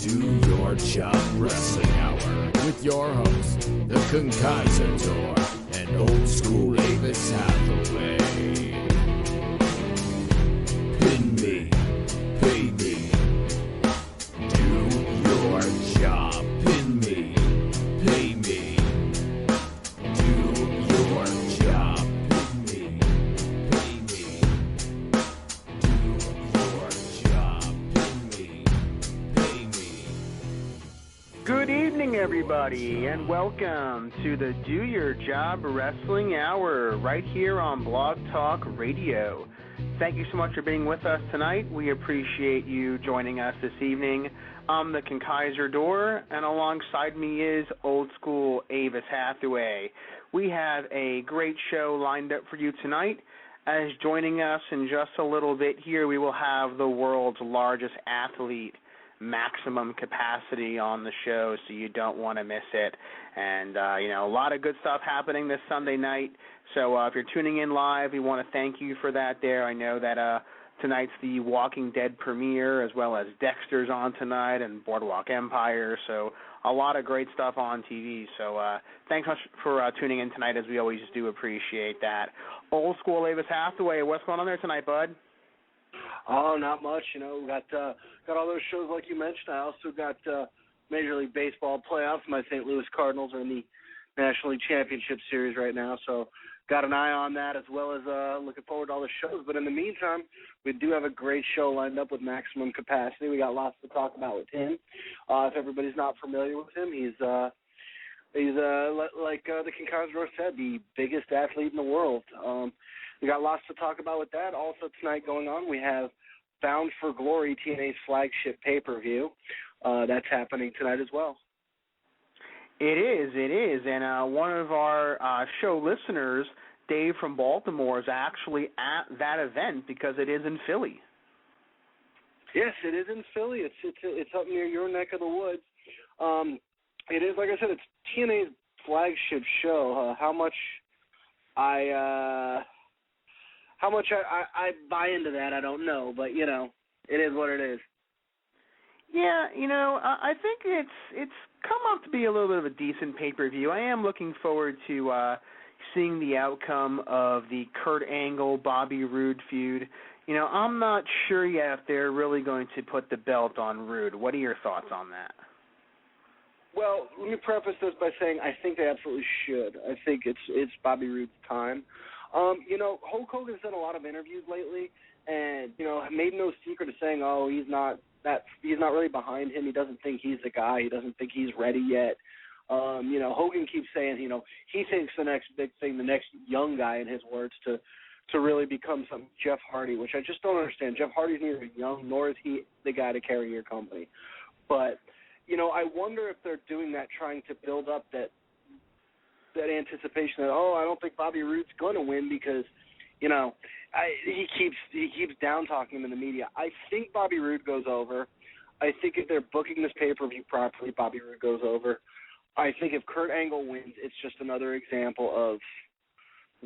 Do Your Job Wrestling Hour with your host, the ConKaiserdor and old school Avis Hathaway. Pin me, pay me, do your job. Pin me, pay me, do your job. Pin me, pay me, do your job. Pin me, pay me. Good evening, everybody, and welcome to the Do Your Job Wrestling Hour right here on Blog Talk Radio. Thank you so much for being with us tonight. We appreciate you joining us this evening. I'm the ConKaiserdor, and alongside me is old school Avis Hathaway. We have a great show lined up for you tonight. As joining us in just a little bit here, we will have the world's largest athlete, Maximum Capacity, on the show, so you don't want to miss it. And, a lot of good stuff happening this Sunday night. So if you're tuning in live, we want to thank you for that there. I know that tonight's the Walking Dead premiere, as well as Dexter's on tonight and Boardwalk Empire. So a lot of great stuff on TV. So thanks much for tuning in tonight, as we always do appreciate that. Old school Avis Hathaway, what's going on there tonight, bud? Oh, not much. We got all those shows like you mentioned. I also got Major League Baseball playoffs. My St. Louis Cardinals are in the National League Championship Series right now, so got an eye on that, as well as looking forward to all the shows. But in the meantime, we do have a great show lined up with Maximum Capacity. We got lots to talk about with him. If everybody's not familiar with him, he's like the ConKaiserdor said, the biggest athlete in the world. We got lots to talk about with that. Also tonight going on, we have Bound for Glory, TNA's flagship pay-per-view. That's happening tonight as well. It is. And one of our show listeners, Dave from Baltimore, is actually at that event because it is in Philly. Yes, it is in Philly. It's up near your neck of the woods. It is, like I said, it's TNA's flagship show. How much I buy into that, I don't know, but it is what it is. Yeah, I think it's come up to be a little bit of a decent pay-per-view. I am looking forward to seeing the outcome of the Kurt Angle Bobby Roode feud. I'm not sure yet if they're really going to put the belt on Roode. What are your thoughts on that? Well, let me preface this by saying I think they absolutely should. I think it's Bobby Roode's time. Hulk Hogan's done a lot of interviews lately, and made no secret of saying, he's not really behind him. He doesn't think he's the guy. He doesn't think he's ready yet. Hogan keeps saying, he thinks the next big thing, the next young guy, in his words, to really become some Jeff Hardy, which I just don't understand. Jeff Hardy's neither young nor is he the guy to carry your company. But I wonder if they're doing that, trying to build up that anticipation that, I don't think Bobby Roode's going to win because, he keeps down-talking him in the media. I think Bobby Roode goes over. I think if they're booking this pay-per-view properly, Bobby Roode goes over. I think if Kurt Angle wins, it's just another example of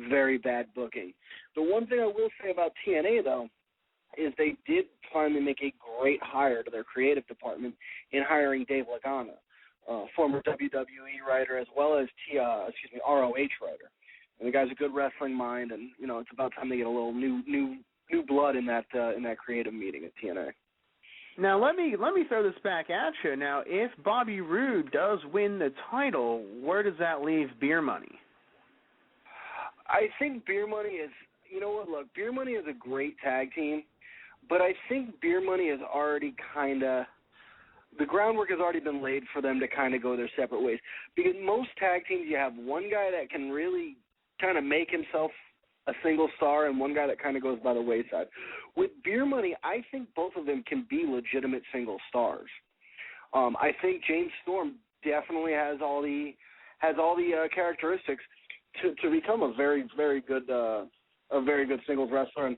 very bad booking. The one thing I will say about TNA, though, is they did finally make a great hire to their creative department in hiring Dave Lagana, former WWE writer as well as ROH writer. And the guy's a good wrestling mind, and it's about time they get a little new blood in that creative meeting at TNA. Now let me throw this back at you. Now, if Bobby Roode does win the title, where does that leave Beer Money? I think Beer Money is, look, Beer Money is a great tag team, but I think Beer Money is already the groundwork has already been laid for them to kind of go their separate ways. Because most tag teams, you have one guy that can really kind of make himself a single star and one guy that kind of goes by the wayside. With Beer Money, I think both of them can be legitimate single stars. I think James Storm definitely has all the characteristics to become a very, very good singles wrestler and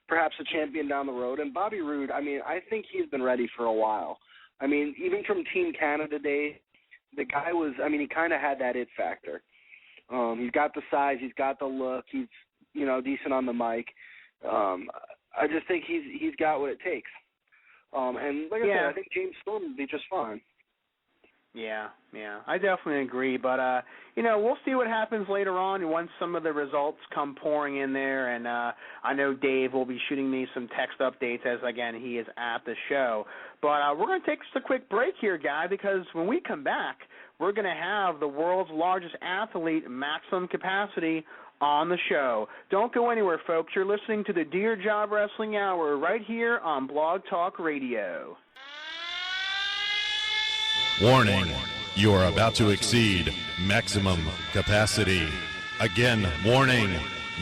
perhaps a champion down the road. And Bobby Roode, I think he's been ready for a while. Even from Team Canada days, the guy was, he kind of had that it factor. He's got the size, he's got the look, he's, decent on the mic. I just think he's got what it takes. And like I said, I think James Storm would be just fine. Yeah, I definitely agree. But, we'll see what happens later on once some of the results come pouring in there. And I know Dave will be shooting me some text updates as, again, he is at the show. But we're going to take just a quick break here, Guy, because when we come back, we're going to have the world's largest athlete, maximum capacity, on the show. Don't go anywhere, folks. You're listening to the Do Your Job Wrestling Hour right here on Blog Talk Radio. Warning, you are about to exceed maximum capacity. Again, warning,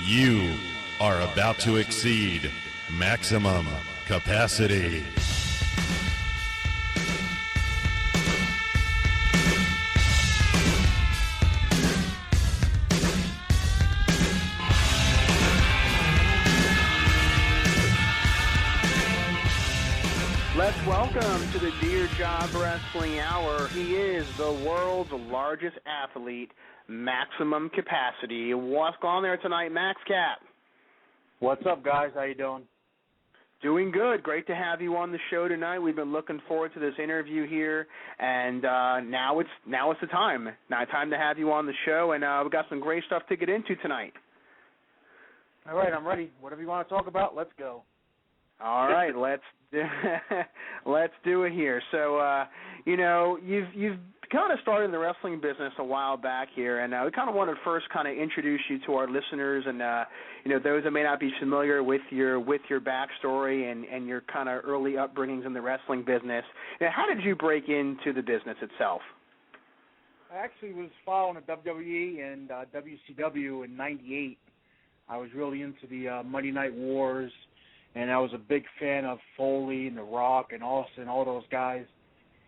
you are about to exceed maximum capacity. Let's welcome to the Do Your Job Wrestling Hour. He is the world's largest athlete, maximum capacity. What's going on there tonight, Max Cat? What's up, guys? How you doing? Doing good. Great to have you on the show tonight. We've been looking forward to this interview here, and now it's the time. Now time to have you on the show, and we've got some great stuff to get into tonight. All right, I'm ready. Whatever you want to talk about, let's go. All right, let's do it here. So, you've kind of started in the wrestling business a while back here, and we kind of want to first kind of introduce you to our listeners and those that may not be familiar with your backstory and your kind of early upbringings in the wrestling business. Now, how did you break into the business itself? I actually was following the WWE and WCW in '98. I was really into the Monday Night Wars. And I was a big fan of Foley and The Rock and Austin, all those guys.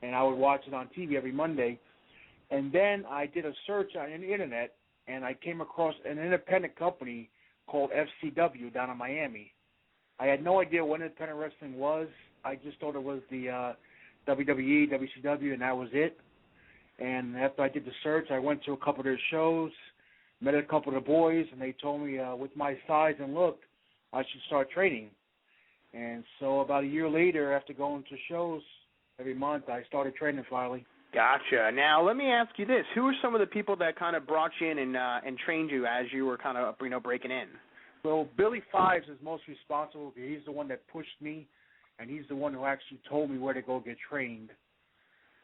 And I would watch it on TV every Monday. And then I did a search on the Internet, and I came across an independent company called FCW down in Miami. I had no idea what independent wrestling was. I just thought it was the WWE, WCW, and that was it. And after I did the search, I went to a couple of their shows, met a couple of the boys, and they told me with my size and look, I should start training. And so about a year later, after going to shows every month, I started training finally. Gotcha. Now, let me ask you this. Who are some of the people that kind of brought you in and trained you as you were kind of, breaking in? Well, Billy Fives is most responsible. He's the one that pushed me, and he's the one who actually told me where to go get trained.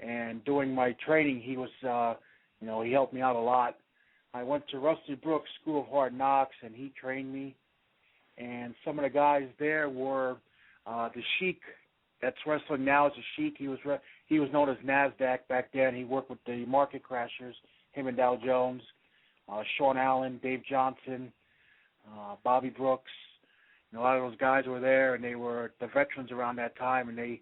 And during my training, he was, he helped me out a lot. I went to Rusty Brooks School of Hard Knocks, and he trained me. And some of the guys there were the Sheik. That's wrestling now as a Sheik. He was known as NASDAQ back then. He worked with the Market Crashers, him and Dow Jones, Sean Allen, Dave Johnson, Bobby Brooks. A lot of those guys were there, and they were the veterans around that time, and they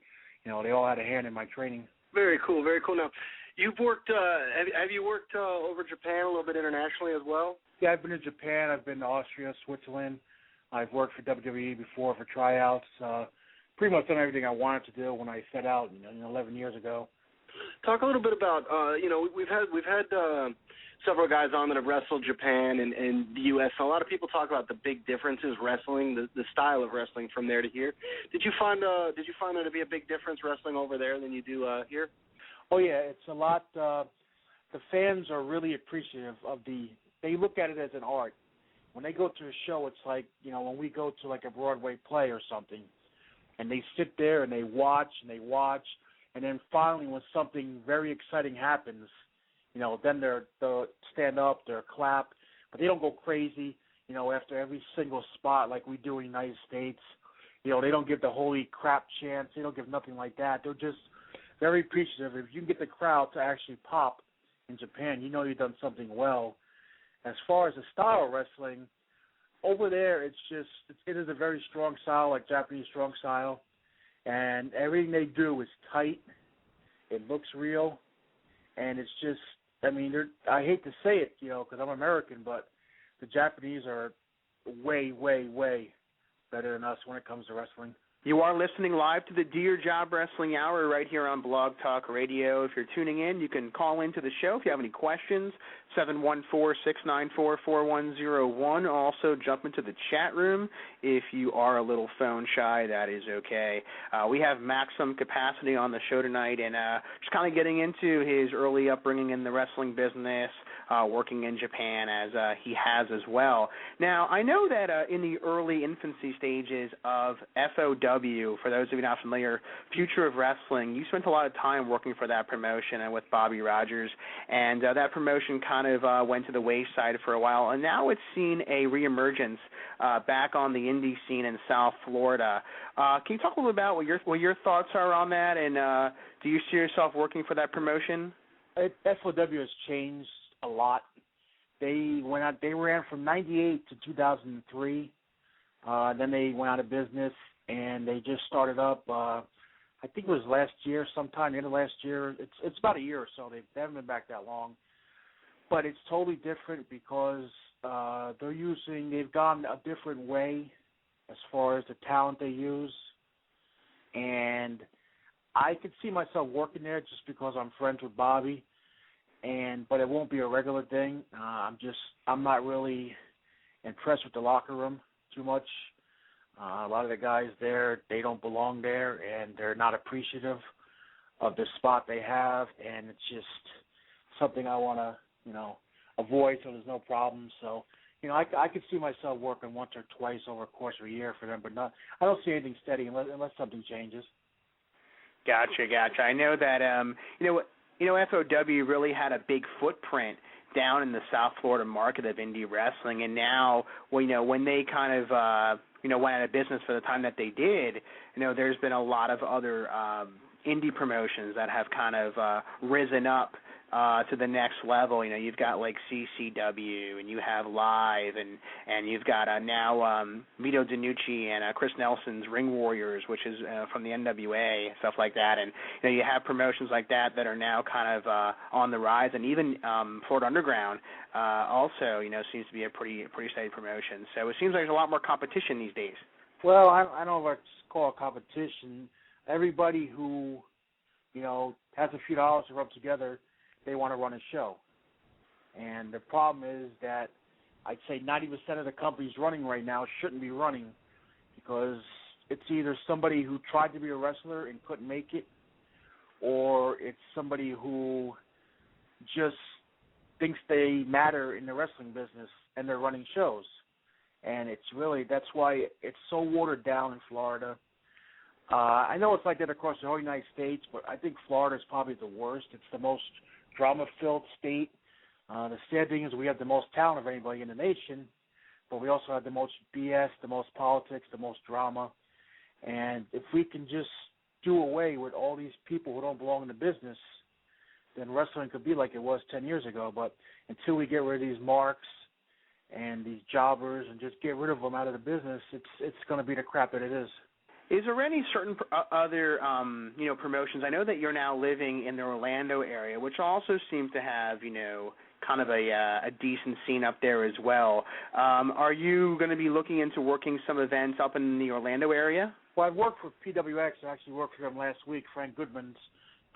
all had a hand in my training. Very cool, very cool. Now, you've worked. Have you worked over Japan a little bit internationally as well? Yeah, I've been to Japan. I've been to Austria, Switzerland. I've worked for WWE before for tryouts. Pretty much done everything I wanted to do when I set out, 11 years ago. Talk a little bit about, we've had several guys on that have wrestled Japan and the U.S. And a lot of people talk about the big differences wrestling, the style of wrestling from there to here. Did you find there to be a big difference wrestling over there than you do here? Oh yeah, it's a lot. The fans are really appreciative of they look at it as an art. When they go to a show, it's like, when we go to like a Broadway play or something, and they sit there and they watch, and then finally when something very exciting happens, then they'll stand up, they'll clap, but they don't go crazy, after every single spot like we do in the United States. They don't give the holy crap chants. They don't give nothing like that. They're just very appreciative. If you can get the crowd to actually pop in Japan, you've done something well. As far as the style of wrestling, over there it is a very strong style, like Japanese strong style, and everything they do is tight. It looks real, and it's just, I hate to say it, because I'm American, but the Japanese are way, way, way better than us when it comes to wrestling. You are listening live to the Do Your Job Wrestling Hour right here on Blog Talk Radio. If you're tuning in, you can call into the show if you have any questions, 714-694-4101. Also, jump into the chat room if you are a little phone shy. That is okay. We have Maximum Capacity on the show tonight, and just kind of getting into his early upbringing in the wrestling business, working in Japan as he has as well. Now, I know that in the early infancy stages of FOW, for those of you not familiar, Future of Wrestling, you spent a lot of time working for that promotion and with Bobby Rogers, and that promotion kind of went to the wayside for a while, and now it's seen a reemergence back on the indie scene in South Florida. Can you talk a little about what your thoughts are on that, and do you see yourself working for that promotion? FOW has changed a lot. They ran from 98 to 2003. Then they went out of business, and they just started up. I think it was last year, sometime end of last year. It's about a year or so. They haven't been back that long, but it's totally different because they've gone a different way as far as the talent they use, and I could see myself working there just because I'm friends with Bobby. But it won't be a regular thing. I'm not really impressed with the locker room too much. A lot of the guys there, they don't belong there, and they're not appreciative of the spot they have, and it's just something I want to, avoid so there's no problem. So, I could see myself working once or twice over a course of a year for them, but I don't see anything steady unless something changes. Gotcha. I know that, FOW really had a big footprint down in the South Florida market of indie wrestling, and now, when they kind of, went out of business for the time that they did, there's been a lot of other indie promotions that have kind of risen up to the next level. You've got like CCW, and you have Live, and you've got now Vito DiNucci and Chris Nelson's Ring Warriors, which is from the NWA, stuff like that. And you have promotions like that are now kind of on the rise, and even Florida Underground also seems to be a pretty steady promotion. So it seems like there's a lot more competition these days. Well, I don't know if I call it competition. Everybody who has a few dollars to rub together, they want to run a show. And the problem is that I'd say 90% of the companies running right now shouldn't be running, because it's either somebody who tried to be a wrestler and couldn't make it, or it's somebody who just thinks they matter in the wrestling business and they're running shows. And that's why it's so watered down in Florida. I know it's like that across the whole United States, but I think Florida is probably the worst. It's the most drama-filled state. The sad thing is we have the most talent of anybody in the nation, but we also have the most BS, the most politics, the most drama. And if we can just do away with all these people who don't belong in the business, then wrestling could be like it was 10 years ago. But until we get rid of these marks and these jobbers and just get rid of them out of the business, it's going to be the crap that it is. Is there any certain other, promotions? I know that you're now living in the Orlando area, which also seems to have, kind of a decent scene up there as well. Are you going to be looking into working some events up in the Orlando area? Well, I've worked for PWX. I actually worked for them last week, Frank Goodman's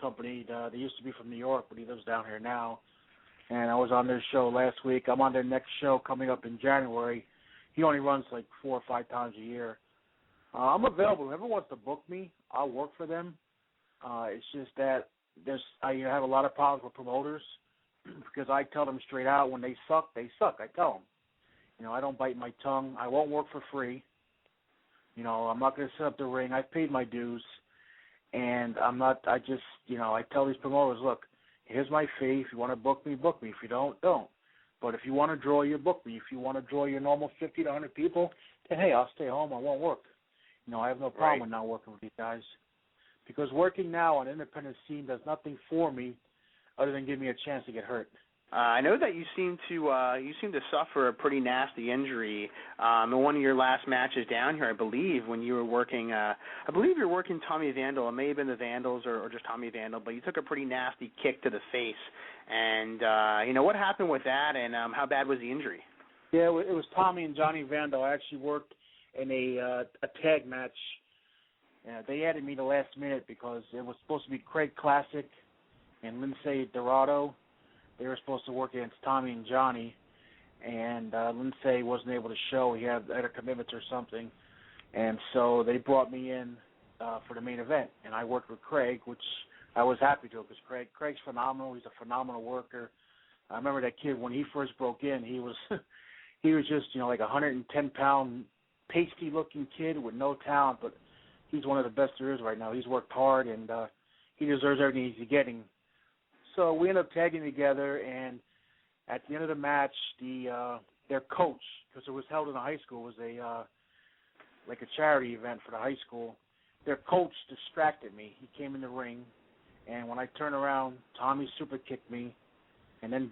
company. They used to be from New York, but he lives down here now. And I was on their show last week. I'm on their next show coming up in January. He only runs like 4 or 5 times a year. I'm available. Whoever wants to book me, I'll work for them. It's just that I have a lot of problems with promoters because I tell them straight out when they suck, they suck. I tell them. I don't bite my tongue. I won't work for free. I'm not going to set up the ring. I've paid my dues. And I tell these promoters, look, here's my fee. If you want to book me, book me. If you don't, don't. But if you want to draw, you book me. If you want to draw your normal 50 to 100 people, then, hey, I'll stay home. I won't work. I have no problem with not working with these guys, because working now on an independent scene does nothing for me other than give me a chance to get hurt. I know that you seem to suffer a pretty nasty injury in one of your last matches down here, I believe, when you were working. You're working Tommy Vandal. It may have been the Vandals or just Tommy Vandal, but you took a pretty nasty kick to the face. And what happened with that, and how bad was the injury? Yeah, it was Tommy and Johnny Vandal. I actually worked in a tag match They added me the last minute because it was supposed to be Craig Classic and Lindsay Dorado. They were supposed to work against Tommy and Johnny, and Lindsay wasn't able to show. He had a commitment or something, and so they brought me in for the main event, and I worked with Craig, which I was happy to because Craig's phenomenal. He's a phenomenal worker. I remember that kid when he first broke in. He was he was just like 110-pound, pasty-looking kid with no talent, but he's one of the best there is right now. He's worked hard, and he deserves everything he's getting. So we ended up tagging together, and at the end of the match, their coach, because it was held in a high school, was like a charity event for the high school. Their coach distracted me. He came in the ring, and when I turned around, Tommy super kicked me, and then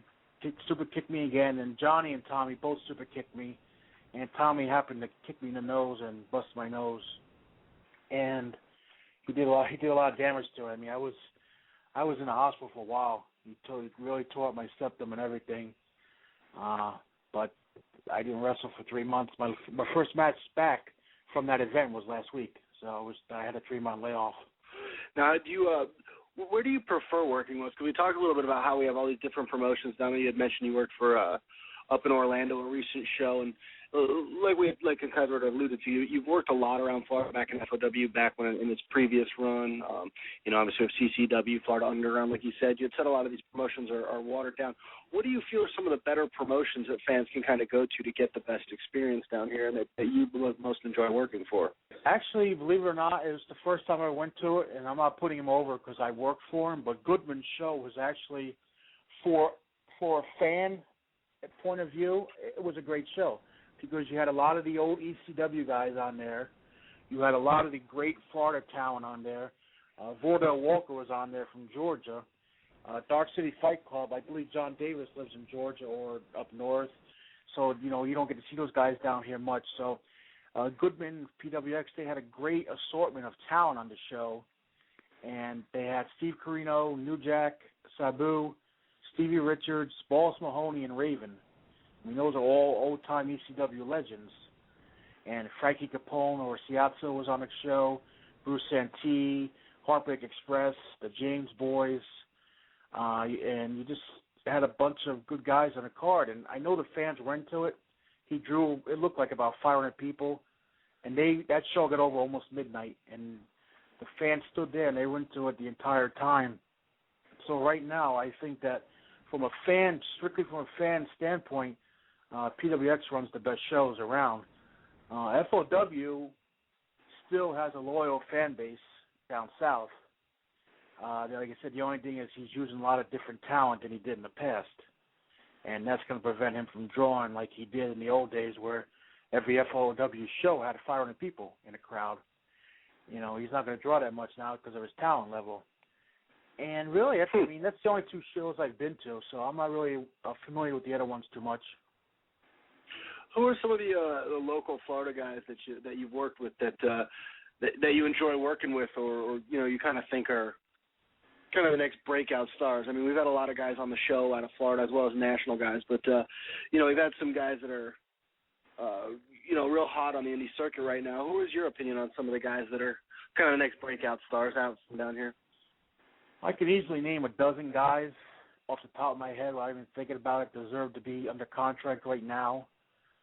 super kicked me again, and Johnny and Tommy both super kicked me, and Tommy happened to kick me in the nose and bust my nose, and he did a lot of damage to it. I mean, I was in the hospital for a while. He really tore up my septum and everything, but I didn't wrestle for 3 months. My first match back from that event was last week, so I had a 3-month layoff. Now, where do you prefer working most? Can we talk a little bit about how we have all these different promotions down there? You had mentioned you worked for up in Orlando, a recent show, and like ConKaiserdor alluded to, you've worked a lot around Florida, back in FOW, back when in its previous run. Obviously with CCW, Florida Underground, like you said. You had said a lot of these promotions are watered down. What do you feel are some of the better promotions that fans can kind of go to get the best experience down here, and that you most enjoy working for? Actually, believe it or not, it was the first time I went to it, and I'm not putting him over because I worked for him, but Goodman's show was actually, for a fan point of view, it was a great show because you had a lot of the old ECW guys on there. You had a lot of the great Florida talent on there. Vordell Walker was on there from Georgia. Dark City Fight Club, I believe John Davis lives in Georgia or up north. So, you don't get to see those guys down here much. So Goodman, PWX, they had a great assortment of talent on the show. And they had Steve Corino, New Jack, Sabu, Stevie Richards, Balls Mahoney, and Raven. I mean, those are all old-time ECW legends. And Frankie Capone or Siazzo was on the show, Bruce Santee, Heartbreak Express, the James Boys, and you just had a bunch of good guys on the card. And I know the fans were into it. It looked like about 500 people, and that show got over almost midnight, and the fans stood there, and they were into it the entire time. So right now, I think that strictly from a fan standpoint, PWX runs the best shows around. FOW still has a loyal fan base down south. Like I said, the only thing is he's using a lot of different talent than he did in the past, and that's going to prevent him from drawing like he did in the old days where every FOW show had 500 people in a crowd. He's not going to draw that much now because of his talent level. And really, that's the only 2 shows I've been to, so I'm not really familiar with the other ones too much. Who are some of the local Florida guys that you've worked with that you enjoy working with, or you kind of think are kind of the next breakout stars? I mean, we've had a lot of guys on the show out of Florida as well as national guys, but we've had some guys that are real hot on the indie circuit right now. Who is your opinion on some of the guys that are kind of the next breakout stars out from down here? I could easily name a dozen guys off the top of my head without even thinking about it deserve to be under contract right now.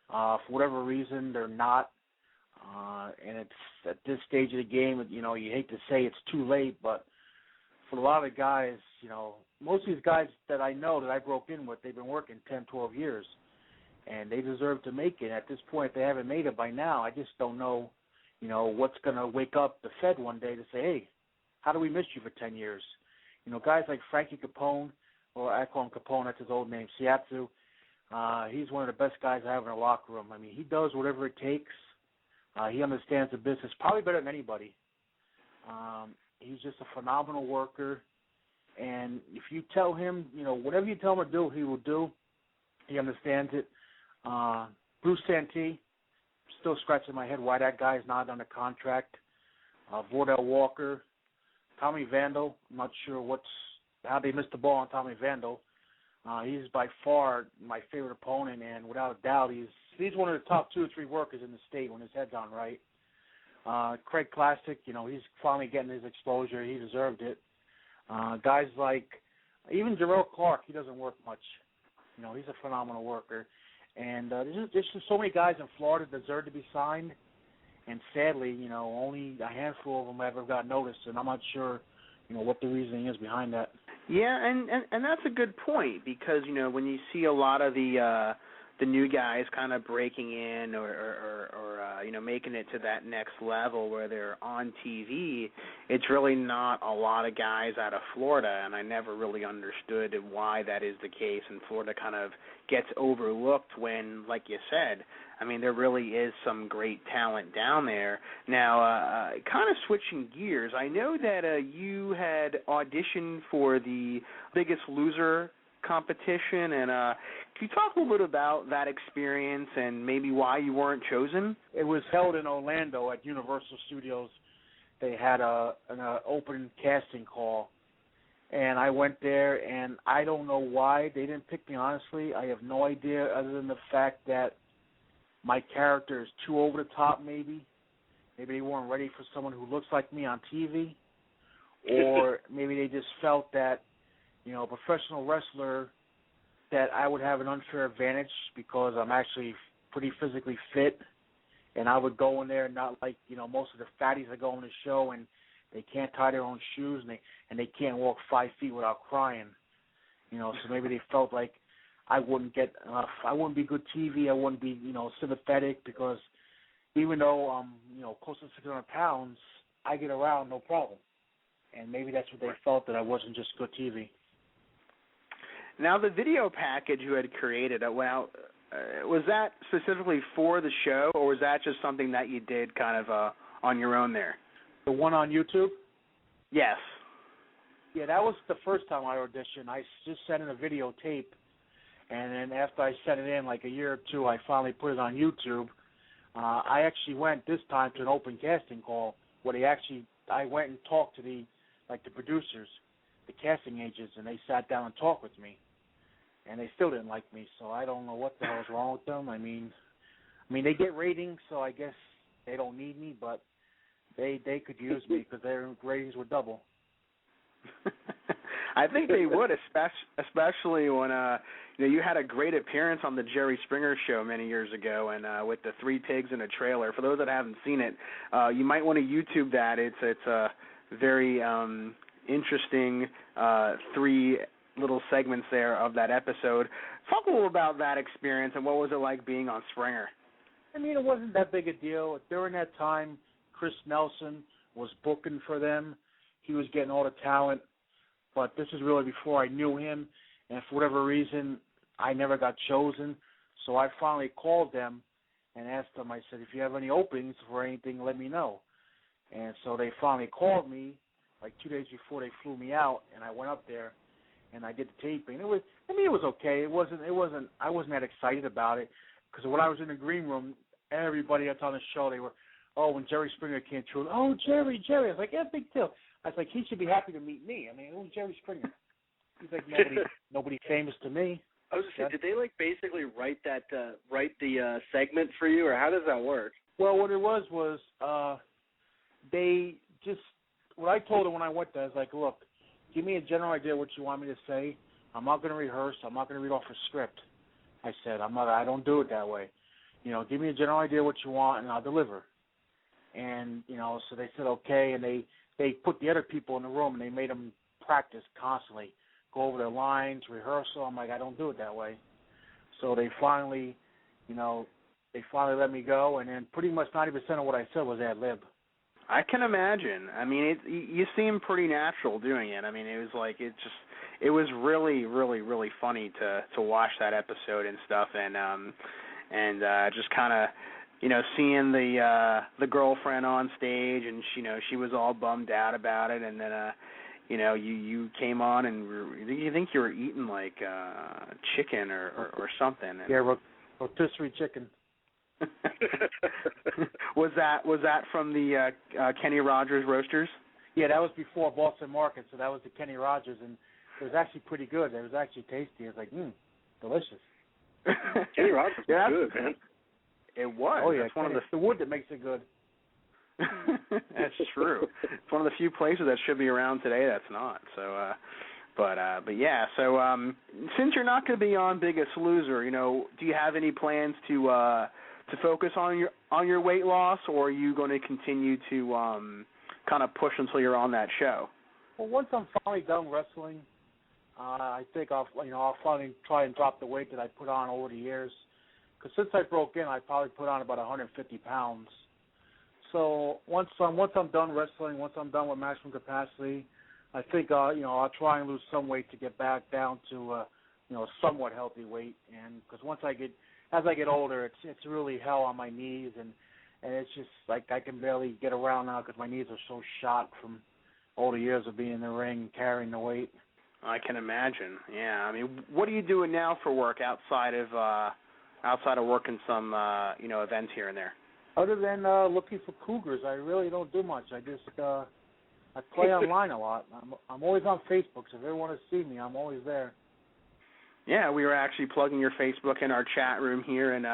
For whatever reason, they're not. And it's at this stage of the game, you hate to say it's too late, but for a lot of guys, most of these guys that I know that I broke in with, they've been working 10, 12 years, and they deserve to make it. At this point, if they haven't made it by now, I just don't know, what's going to wake up the Fed one day to say, hey, how do we miss you for 10 years? Guys like Frankie Capone, or I call him Capone, that's his old name, Siatsu, he's one of the best guys I have in the locker room. I mean, he does whatever it takes. He understands the business probably better than anybody. He's just a phenomenal worker. And if you tell him, whatever you tell him to do, he will do. He understands it. Bruce Santee, still scratching my head why that guy's not under contract. Vordell Walker, Tommy Vandal, I'm not sure how they missed the ball on Tommy Vandal. He's by far my favorite opponent, and without a doubt, he's one of the top 2 or 3 workers in the state when his head's on right. Craig Classic, he's finally getting his exposure. He deserved it. Guys like even Jarrell Clark, he doesn't work much. He's a phenomenal worker. And there's just so many guys in Florida that deserve to be signed. And sadly, only a handful of them ever got noticed, and I'm not sure, what the reasoning is behind that. Yeah, and that's a good point because when you see a lot of the new guys kind of breaking in or making it to that next level where they're on TV, it's really not a lot of guys out of Florida, and I never really understood why that is the case, and Florida kind of gets overlooked when, like you said, I mean, there really is some great talent down there. Now, kind of switching gears, I know that you had auditioned for the Biggest Loser competition, and can you talk a little bit about that experience and maybe why you weren't chosen? It was held in Orlando at Universal Studios. They had an open casting call, and I went there, and I don't know why they didn't pick me, honestly. I have no idea other than the fact that my character is too over the top, maybe. Maybe they weren't ready for someone who looks like me on TV, or maybe they just felt that, a professional wrestler, that I would have an unfair advantage because I'm actually pretty physically fit, and I would go in there not like, most of the fatties that go on the show and they can't tie their own shoes and they can't walk 5 feet without crying. So maybe they felt like I wouldn't be good TV, I wouldn't be, sympathetic because even though I'm, close to 600 pounds, I get around no problem. And maybe that's what they felt, that I wasn't just good TV. Now, the video package you had created, was that specifically for the show, or was that just something that you did kind of on your own there? The one on YouTube? Yes. Yeah, that was the first time I auditioned. I just sent in a videotape, and then after I sent it in, like a year or two, I finally put it on YouTube. I actually went this time to an open casting call where I went and talked to the producers, the casting agents, and they sat down and talked with me. And they still didn't like me, so I don't know what the hell is wrong with them. I mean, they get ratings, so I guess they don't need me, but they could use me because their ratings were double. I think they would, especially when you had a great appearance on the Jerry Springer show many years ago, and with the 3 pigs in a trailer. For those that haven't seen it, you might want to YouTube that. It's a very interesting 3 little segments there of that episode. Talk a little about that experience and what was it like being on Springer? I mean, it wasn't that big a deal. During that time, Chris Nelson was booking for them. He was getting all the talent, but this is really before I knew him, and for whatever reason, I never got chosen. So I finally called them and asked them, I said, if you have any openings for anything, let me know. And so they finally called me like 2 days before they flew me out, and I went up there and I did the taping. It was okay. I wasn't that excited about it because when I was in the green room, everybody that's on the show, they were, when Jerry Springer came through, Jerry. I was like, yeah, big deal. I was like, he should be happy to meet me. I mean, who's Jerry Springer? He's like, nobody famous to me. I was just saying, did they basically write the segment for you, or how does that work? Well, what it was they just, what I told them when I went there, I was like, look, give me a general idea what you want me to say. I'm not going to rehearse. I'm not going to read off a script. I said, I don't do it that way. Give me a general idea what you want, and I'll deliver. And, so they said okay, and they put the other people in the room, and they made them practice constantly, go over their lines, rehearsal. I'm like, I don't do it that way. So they finally let me go, and then pretty much 90% of what I said was ad lib. I can imagine. I mean, you seem pretty natural doing it. I mean, it was like it was really, really, really funny to watch that episode and stuff, and just kind of, seeing the girlfriend on stage, and she was all bummed out about it, and then you came on, and you think you were eating like chicken or something. Yeah, rotisserie chicken. Was that from the Kenny Rogers Roasters? Yeah, that was before Boston Market, so that was the Kenny Rogers, and it was actually pretty good. It was actually tasty. It was like, delicious. Kenny Rogers was good, man. It was. Oh yeah, that's one of the wood that makes it good. That's true. It's one of the few places that should be around today that's not. So, but yeah. So, since you're not going to be on Biggest Loser, do you have any plans to focus on your weight loss, or are you going to continue to kind of push until you're on that show? Well, once I'm finally done wrestling, I think I'll finally try and drop the weight that I put on over the years. Because since I broke in, I probably put on about 150 pounds. So once I'm done wrestling, once I'm done with maximum capacity, I think I'll try and lose some weight to get back down to somewhat healthy weight. And because as I get older, it's really hell on my knees, and it's just like I can barely get around now because my knees are so shot from all the years of being in the ring and carrying the weight. I can imagine. Yeah. I mean, what are you doing now for work outside of working some events here and there? Other than looking for cougars, I really don't do much. I just I play online a lot. I'm always on Facebook, so if they want to see me, I'm always there. Yeah, we were actually plugging your Facebook in our chat room here, and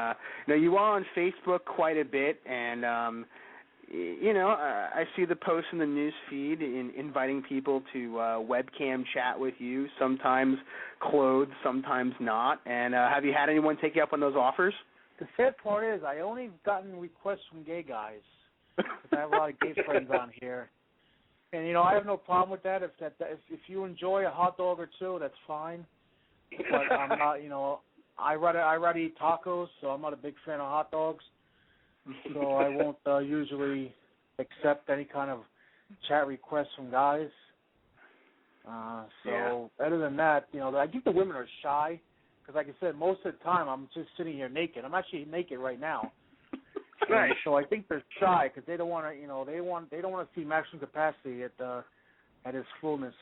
you are on Facebook quite a bit, and I see the posts in the news feed inviting people to webcam chat with you, sometimes clothed, sometimes not. And have you had anyone take you up on those offers? The sad part is I only gotten requests from gay guys. I have a lot of gay friends on here. And, I have no problem with that. If you enjoy a hot dog or two, that's fine. But I'm not, I rather eat tacos, so I'm not a big fan of hot dogs. So I won't usually accept any kind of chat requests from guys. Other than that, I think the women are shy because, like I said, most of the time I'm just sitting here naked. I'm actually naked right now. Right. So I think they're shy because they don't want to, they don't want to see maximum capacity at its fullness.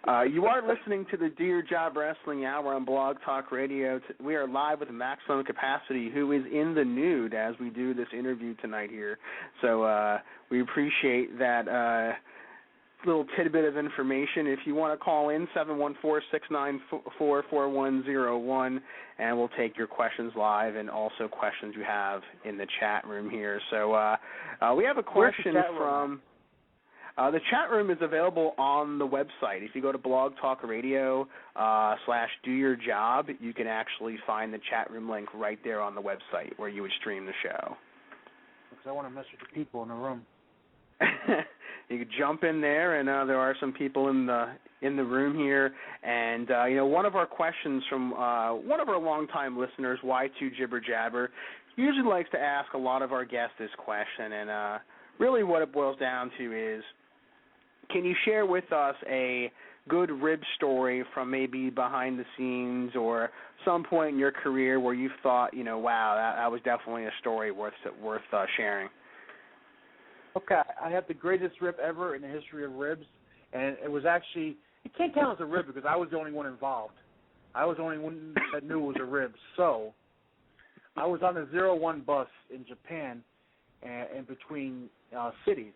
You are listening to the Do Your Job Wrestling Hour on Blog Talk Radio. We are live with Maximum Capacity, who is in the nude as we do this interview tonight here. So we appreciate that little tidbit of information. If you want to call in, 714-694-4101, and we'll take your questions live and also questions you have in the chat room here. So we have a question from... the chat room is available on the website. If you go to Blog Talk Radio / Do Your Job, you can actually find the chat room link right there on the website where you would stream the show. Because I want to mess with the people in the room. You could jump in there, and there are some people in the room here. And one of our questions from one of our longtime listeners, Y2 Jibber Jabber, usually likes to ask a lot of our guests this question, and really what it boils down to is, can you share with us a good rib story from maybe behind the scenes or some point in your career where you thought, wow, that was definitely a story worth sharing? Okay, I had the greatest rib ever in the history of ribs, and it was actually, it can't count as a rib because I was the only one involved. I was the only one that knew it was a rib. So I was on the 01 bus in Japan in between cities,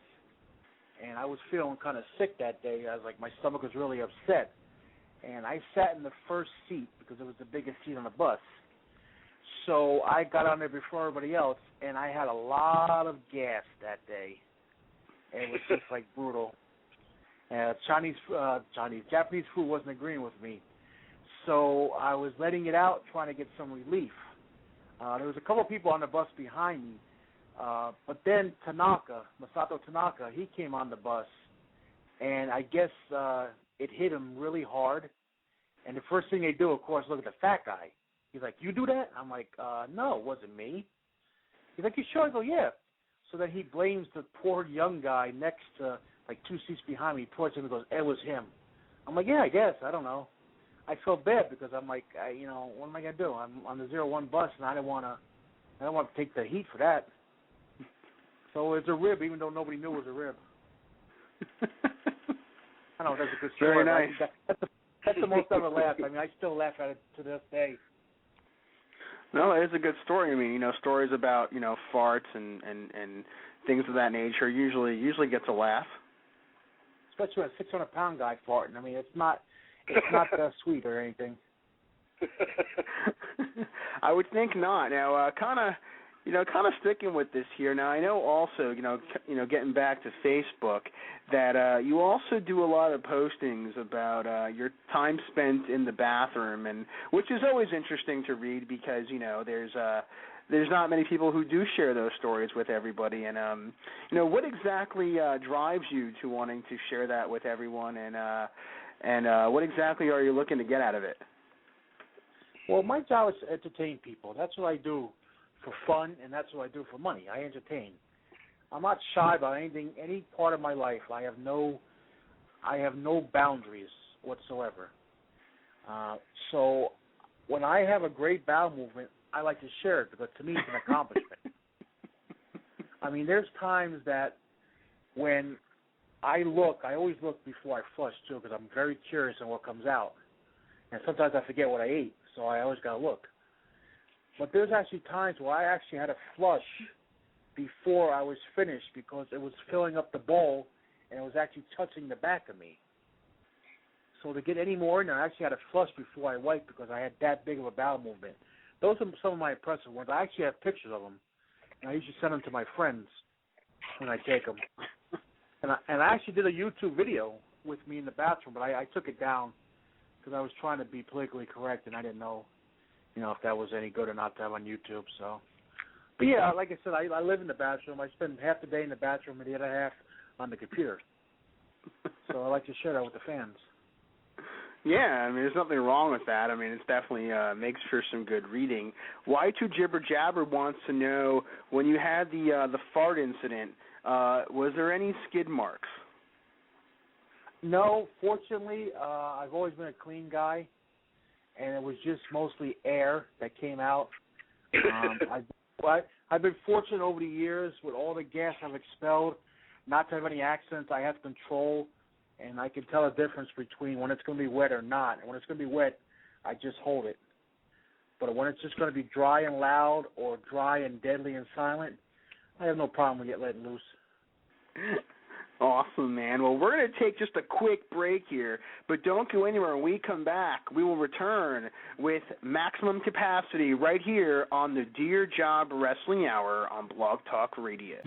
and I was feeling kind of sick that day. I was like, my stomach was really upset, and I sat in the first seat because it was the biggest seat on the bus. So I got on there before everybody else, and I had a lot of gas that day. And it was just like brutal. Japanese food wasn't agreeing with me. So I was letting it out, trying to get some relief. There was a couple of people on the bus behind me. But then Masato Tanaka, he came on the bus. And I guess it hit him really hard. And the first thing they do, of course, look at the fat guy. He's like, you do that? I'm like, no, it wasn't me. He's like, you sure? I go, yeah. So then he blames the poor young guy next to, like, 2 seats behind me. He points him and goes, it was him. I'm like, yeah, I guess. I don't know. I felt bad because I'm like, what am I going to do? I'm on the 01 bus, and I don't want to take the heat for that. So it's a rib, even though nobody knew it was a rib. I don't know, that's a good story. Very nice. That's the most ever laughed. I mean, I still laugh at it to this day. No, it is a good story. I mean, stories about, farts and things of that nature usually gets a laugh. Especially when a 600-pound guy farting. I mean, it's not sweet or anything. I would think not. Now, kind of, kind of sticking with this here. Now, I know also, getting back to Facebook, that you also do a lot of postings about your time spent in the bathroom, and which is always interesting to read because, there's not many people who do share those stories with everybody. And, what exactly drives you to wanting to share that with everyone, and what exactly are you looking to get out of it? Well, my job is to entertain people. That's what I do for fun, and that's what I do for money. I entertain. I'm not shy about anything, any part of my life. I have no boundaries whatsoever. So when I have a great bowel movement, I like to share it because to me it's an accomplishment. I mean, there's times that when I always look before I flush too because I'm very curious on what comes out. And sometimes I forget what I ate, so I always got to look. But there's actually times where I actually had to flush before I was finished because it was filling up the bowl and it was actually touching the back of me. So to get any more in there, I actually had to flush before I wiped because I had that big of a bowel movement. Those are some of my impressive ones. I actually have pictures of them, and I usually send them to my friends when I take them. And I actually did a YouTube video with me in the bathroom, but I took it down because I was trying to be politically correct, and I didn't know, if that was any good or not to have on YouTube. So, but yeah, like I said, I live in the bathroom. I spend half the day in the bathroom and the other half on the computer. So I like to share that with the fans. Yeah, I mean, there's nothing wrong with that. I mean, it's definitely makes for some good reading. Y2 Jibber Jabber wants to know, when you had the fart incident, was there any skid marks? No, fortunately, I've always been a clean guy, and it was just mostly air that came out. I've been fortunate over the years with all the gas I've expelled not to have any accidents. I have control, and I can tell the difference between when it's going to be wet or not. And when it's going to be wet, I just hold it. But when it's just going to be dry and loud or dry and deadly and silent, I have no problem with it letting loose. Awesome, man. Well, we're going to take just a quick break here, but don't go anywhere. When we come back, we will return with Maximum Capacity right here on the Do Your Job Wrestling Hour on Blog Talk Radio.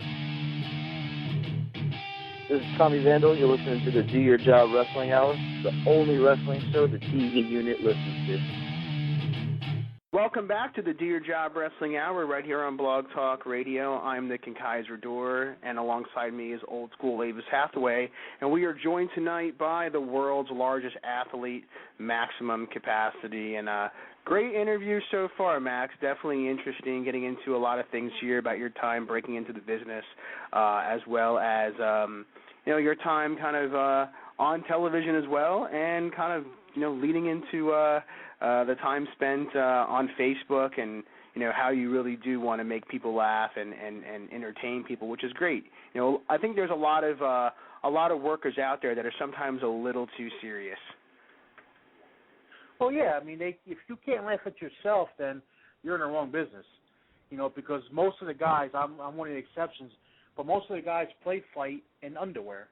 This is Tommy Vandal. You're listening to the Do Your Job Wrestling Hour, the only wrestling show the TV unit listens to. Welcome back to the Do Your Job Wrestling Hour right here on Blog Talk Radio. I'm the ConKaiserdor, and alongside me is old school Avis Hathaway, and we are joined tonight by the world's largest athlete, Maximum Capacity. And great interview so far, Max. Definitely interesting, getting into a lot of things here about your time breaking into the business, as well as your time kind of on television as well, and kind of leading into the time spent on Facebook, and how you really do want to make people laugh and entertain people, which is great. I think there's a lot of workers out there that are sometimes a little too serious. Well, yeah, I mean, if you can't laugh at yourself, then you're in the wrong business. Because most of the guys, I'm one of the exceptions, but most of the guys fight in underwear.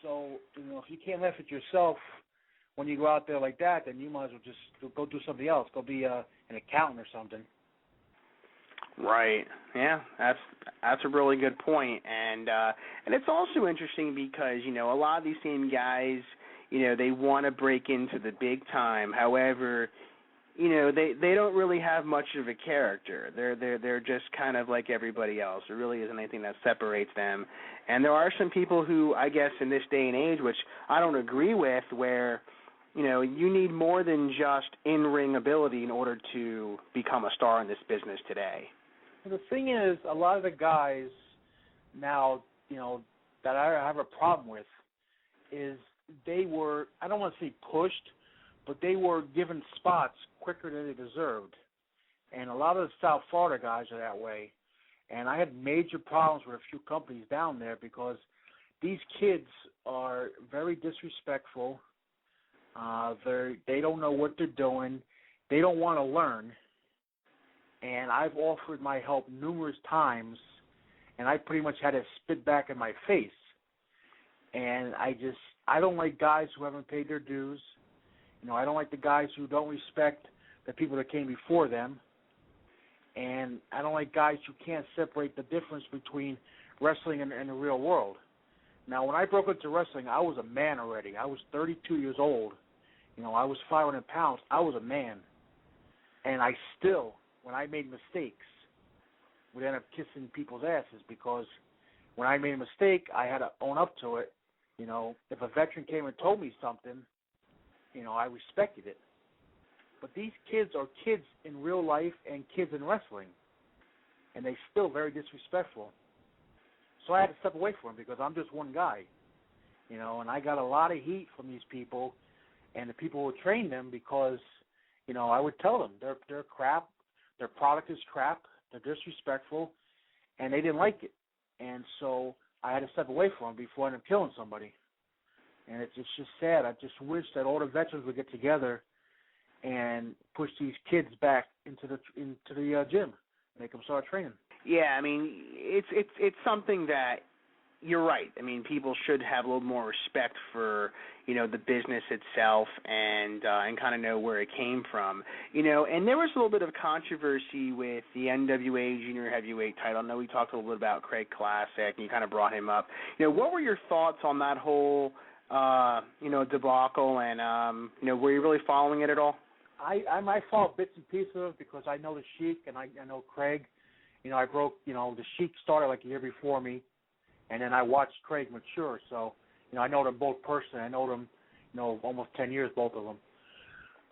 So, if you can't laugh at yourself when you go out there like that, then you might as well just go do something else. Go be an accountant or something. Right. Yeah, that's a really good point. And it's also interesting because, a lot of these same guys, they want to break into the big time. However, they don't really have much of a character. They're just kind of like everybody else. There really isn't anything that separates them. And there are some people who, I guess, in this day and age, which I don't agree with, where you need more than just in-ring ability in order to become a star in this business today. Well, the thing is, a lot of the guys now, that I have a problem with is they were, I don't want to say pushed, but they were given spots quicker than they deserved. And a lot of the South Florida guys are that way. And I had major problems with a few companies down there because these kids are very disrespectful. They don't know what they're doing. They don't want to learn. And I've offered my help numerous times, and I pretty much had to spit back in my face. And I don't like guys who haven't paid their dues. I don't like the guys who don't respect the people that came before them. And I don't like guys who can't separate the difference between wrestling and the real world. Now, when I broke into wrestling, I was a man already. I was 32 years old. I was 500 pounds. I was a man. And I still, when I made mistakes, would end up kissing people's asses, because when I made a mistake, I had to own up to it. If a veteran came and told me something, I respected it. But these kids are kids in real life and kids in wrestling, and they're still very disrespectful. So I had to step away from them because I'm just one guy, and I got a lot of heat from these people and the people who trained them, because, I would tell them they're crap, their product is crap, they're disrespectful, and they didn't like it. And so I had to step away from them before I ended up killing somebody. And it's just sad. I just wish that all the veterans would get together and push these kids back into the gym, make them start training. Yeah, I mean, it's something that you're right. I mean, people should have a little more respect for, the business itself and kind of know where it came from. And there was a little bit of controversy with the NWA Junior Heavyweight title. I know we talked a little bit about Craig Classic, and you kind of brought him up. What were your thoughts on that whole, debacle, and, were you really following it at all? I follow bits and pieces of it because I know the Sheik and I know Craig. I broke, the Sheik started like a year before me, and then I watched Craig mature. So, I know them both personally. I know them, almost 10 years, both of them.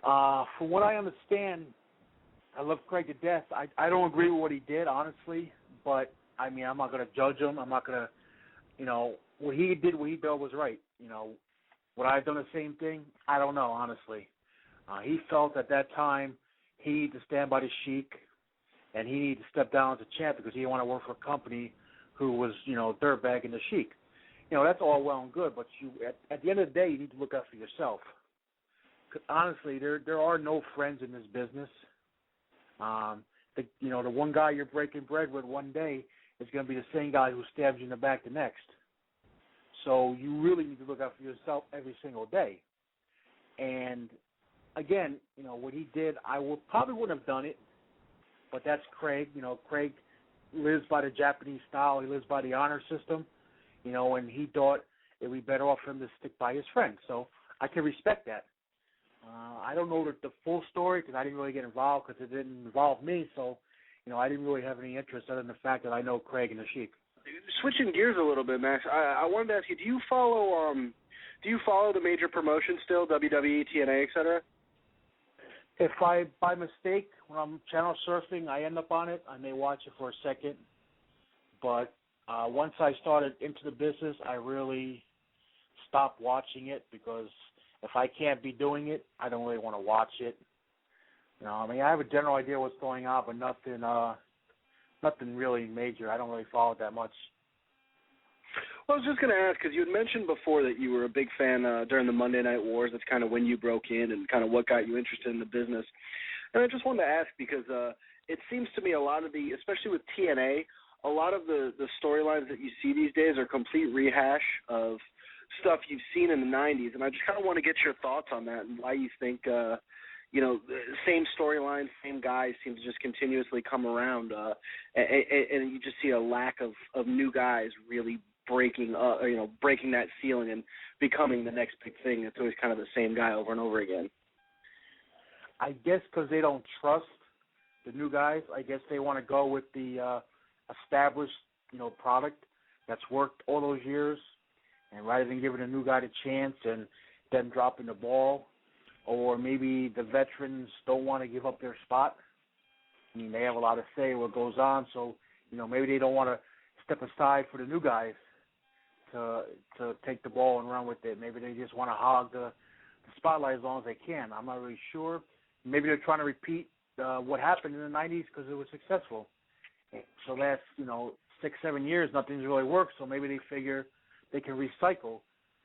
From what I understand, I love Craig to death. I don't agree with what he did, honestly, but, I mean, I'm not going to judge him. I'm not going to, what he did was right. Would I have done the same thing? I don't know, honestly. He felt at that time he needed to stand by the Sheik, and he needed to step down as a champ because he didn't want to work for a company who was, dirtbagging the Sheik. That's all well and good, but at the end of the day, you need to look out for yourself. 'Cause honestly, there are no friends in this business. The one guy you're breaking bread with one day is going to be the same guy who stabs you in the back the next. So you really need to look out for yourself every single day. And again, what he did, probably wouldn't have done it, but that's Craig. Craig lives by the Japanese style. He lives by the honor system, and he thought it would be better off for him to stick by his friend. So I can respect that. I don't know the full story because I didn't really get involved because it didn't involve me. So, I didn't really have any interest other than the fact that I know Craig and the Sheik. Switching gears a little bit, Max, I wanted to ask you, do you follow the major promotions still, WWE, TNA, et cetera? If I, by mistake, when I'm channel surfing, I end up on it, I may watch it for a second. But once I started into the business, I really stopped watching it because if I can't be doing it, I don't really want to watch it. I have a general idea what's going on, but nothing really major. I don't really follow it that much. Well, I was just going to ask, because you had mentioned before that you were a big fan during the Monday Night Wars. That's kind of when you broke in and kind of what got you interested in the business. And I just wanted to ask because it seems to me a lot of especially with TNA, a lot of the storylines that you see these days are complete rehash of stuff you've seen in the 90s. And I just kind of want to get your thoughts on that and why you think, the same storylines, same guys seem to just continuously come around. And you just see a lack of new guys really breaking that ceiling and becoming the next big thing. It's always kind of the same guy over and over again. I guess because they don't trust the new guys. I guess they want to go with the established, product that's worked all those years, and rather than giving a new guy the chance and them dropping the ball, or maybe the veterans don't want to give up their spot. I mean, they have a lot to say what goes on, so maybe they don't want to step aside for the new guys to take the ball and run with it. Maybe they just want to hog the spotlight as long as they can. I'm not really sure. Maybe they're trying to repeat what happened in the 90s because it was successful. So last, 6-7 years, nothing's really worked, so maybe they figure they can recycle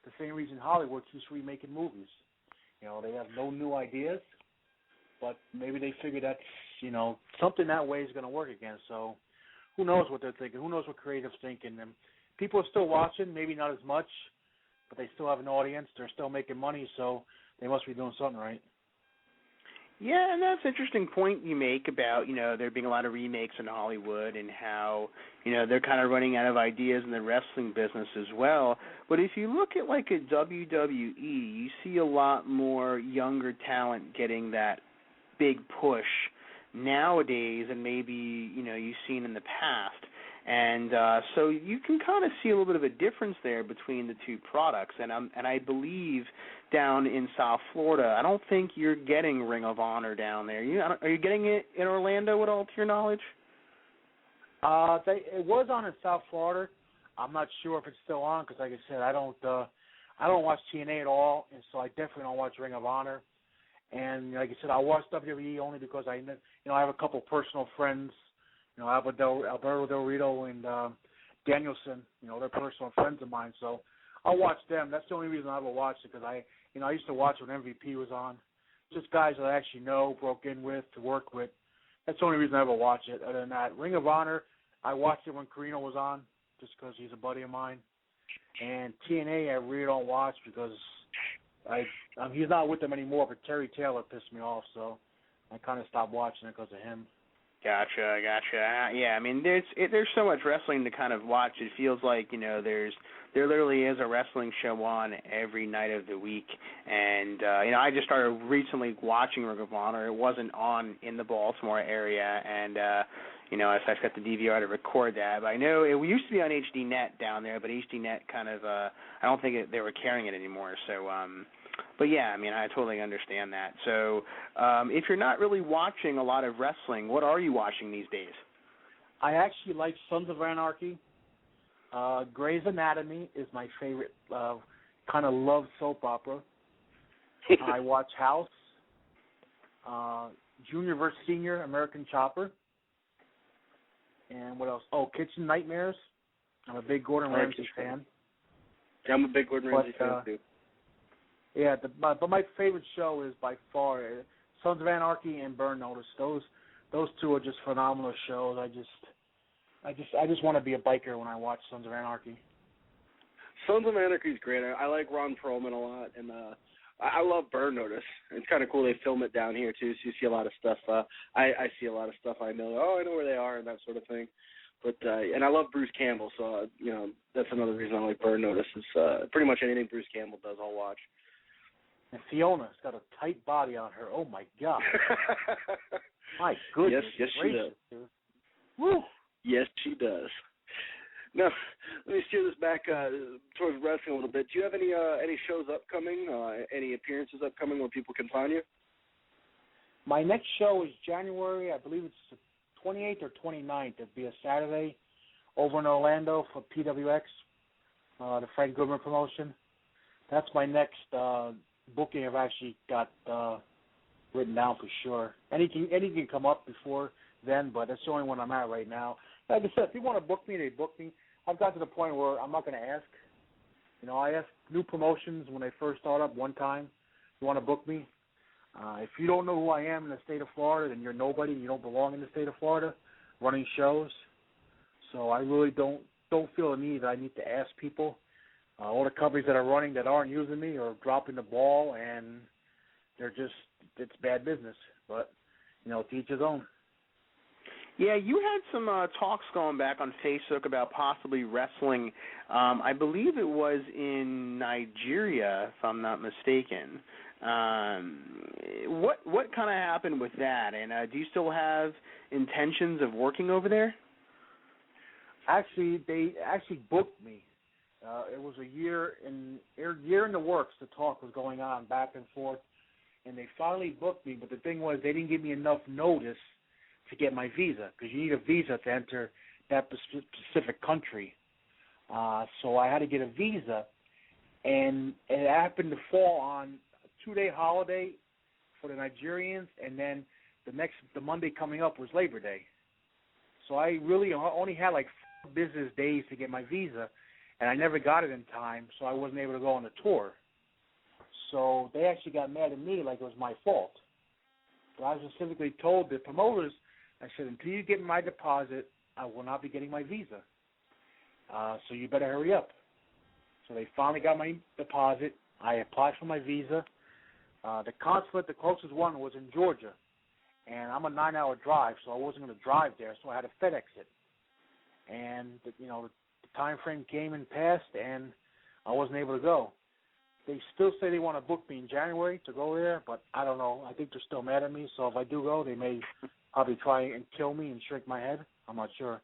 the same reason Hollywood keeps remaking movies. They have no new ideas, but maybe they figure that's, something that way is going to work again. So who knows what they're thinking? Who knows what creatives thinking? And people are still watching, maybe not as much, but they still have an audience. They're still making money, so they must be doing something right. Yeah, and that's an interesting point you make about, there being a lot of remakes in Hollywood and how, they're kind of running out of ideas in the wrestling business as well. But if you look at like a WWE, you see a lot more younger talent getting that big push nowadays than maybe, you've seen in the past. And so you can kind of see a little bit of a difference there between the two products. And I believe down in South Florida, I don't think you're getting Ring of Honor down there. Are you getting it in Orlando at all, to your knowledge? It was on in South Florida. I'm not sure if it's still on because, like I said, I don't watch TNA at all, and so I definitely don't watch Ring of Honor. And like I said, I watch WWE only because I have a couple personal friends. Alberto Del Rito and Danielson, they're personal friends of mine, so I'll watch them. That's the only reason I ever watched it, because I used to watch when MVP was on. Just guys that I actually know, broke in with, to work with. That's the only reason I ever watch it. Other than that, Ring of Honor, I watched it when Carino was on, just because he's a buddy of mine. And TNA, I really don't watch because he's not with them anymore, but Terry Taylor pissed me off, so I kind of stopped watching it because of him. Gotcha. Yeah, I mean, there's so much wrestling to kind of watch. It feels like, there literally is a wrestling show on every night of the week. And, I just started recently watching Ring of Honor. It wasn't on in the Baltimore area, and, I got the DVR to record that. But I know it used to be on HDNet down there, but HDNet kind of, I don't think they were carrying it anymore. So, but yeah, I mean, I totally understand that. So if you're not really watching a lot of wrestling, what are you watching these days? I actually like Sons of Anarchy. Grey's Anatomy is my favorite kind of love soap opera. I watch House, Junior vs. Senior, American Chopper. And what else? Oh, Kitchen Nightmares. I'm a big Gordon Ramsay fan. Yeah, I'm a big Gordon Ramsay fan, too. Yeah, but my favorite show is by far Sons of Anarchy and Burn Notice. Those two are just phenomenal shows. I just want to be a biker when I watch Sons of Anarchy. Sons of Anarchy is great. I like Ron Perlman a lot, and I love Burn Notice. It's kind of cool they film it down here too, so you see a lot of stuff. I see a lot of stuff I know. Oh, I know where they are and that sort of thing. But and I love Bruce Campbell, so that's another reason I like Burn Notice. Is pretty much anything Bruce Campbell does, I'll watch. And Fiona's got a tight body on her. Oh my God! My goodness. Yes, she does. Dude. Woo. Yes, she does. Now, let me steer this back towards wrestling a little bit. Do you have any shows upcoming, any appearances upcoming where people can find you? My next show is January, I believe it's the 28th or 29th. It'll be a Saturday over in Orlando for PWX, the Frank Goodman promotion. That's my next booking. I've actually got written down for sure. Anything can come up before then, but that's the only one I'm at right now. Like I said, if you want to book me, they book me. I've got to the point where I'm not going to ask. I asked new promotions when they first start up one time, you want to book me? If you don't know who I am in the state of Florida, then you're nobody. You don't belong in the state of Florida running shows. So I really don't feel the need that I need to ask people. All the companies that are running that aren't using me are dropping the ball, and it's bad business. But, to each his own. Yeah, you had some talks going back on Facebook about possibly wrestling. I believe it was in Nigeria, if I'm not mistaken. What kind of happened with that? And do you still have intentions of working over there? Actually, they booked me. It was a year in the works. The talk was going on back and forth, and they finally booked me. But the thing was, they didn't give me enough notice to get my visa, because you need a visa to enter that specific country. So I had to get a visa, and it happened to fall on a 2-day holiday for the Nigerians, and then the Monday coming up was Labor Day. So I really only had like 4 business days to get my visa, and I never got it in time, so I wasn't able to go on the tour. So they actually got mad at me like it was my fault. But I was specifically told the promoters, I said, until you get my deposit, I will not be getting my visa. So you better hurry up. So they finally got my deposit. I applied for my visa. The consulate, the closest one, was in Georgia, and I'm a 9-hour drive, so I wasn't going to drive there, so I had to FedEx it. And the time frame came and passed, and I wasn't able to go. They still say they want to book me in January to go there, but I don't know. I think they're still mad at me, so if I do go, they may probably try and kill me and shrink my head. I'm not sure.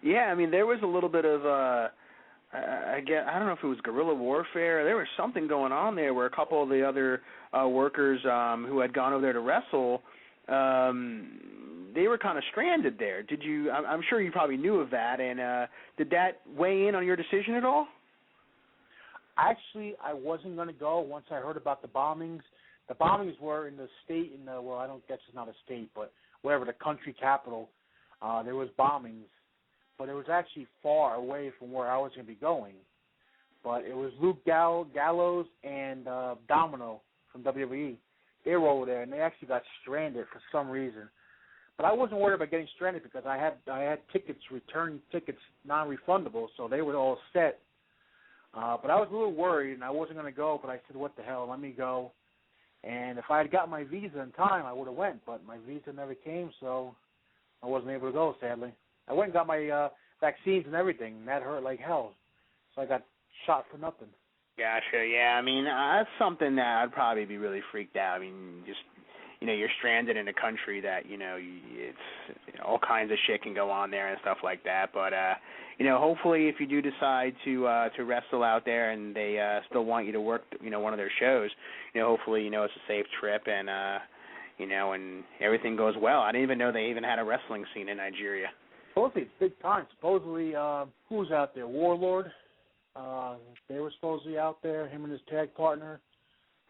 Yeah, I mean, there was a little bit of, I don't know if it was guerrilla warfare. There was something going on there where a couple of the other workers who had gone over there to wrestle, they were kind of stranded there. Did you? I'm sure you probably knew of that, and did that weigh in on your decision at all? Actually, I wasn't going to go once I heard about the bombings. The bombings were in the state, well, I don't guess it's not a state, but wherever, the country capital, there was bombings. But it was actually far away from where I was going to be going. But it was Luke Gallows and Domino from WWE. They were over there, and they actually got stranded for some reason. But I wasn't worried about getting stranded because I had tickets, return tickets, non-refundable, so they were all set. But I was a little worried, and I wasn't going to go, but I said, what the hell, let me go. And if I had got my visa in time, I would have went, but my visa never came, so I wasn't able to go, sadly. I went and got my vaccines and everything, and that hurt like hell. So I got shot for nothing. Gotcha, yeah. I mean, that's something that I'd probably be really freaked out. I mean, just, you're stranded in a country that, it's all kinds of shit can go on there and stuff like that. But, hopefully if you do decide to wrestle out there and they still want you to work, one of their shows, hopefully, it's a safe trip and, and everything goes well. I didn't even know they even had a wrestling scene in Nigeria. Supposedly it's big time. Supposedly, who's out there? Warlord. They were supposedly out there, him and his tag partner.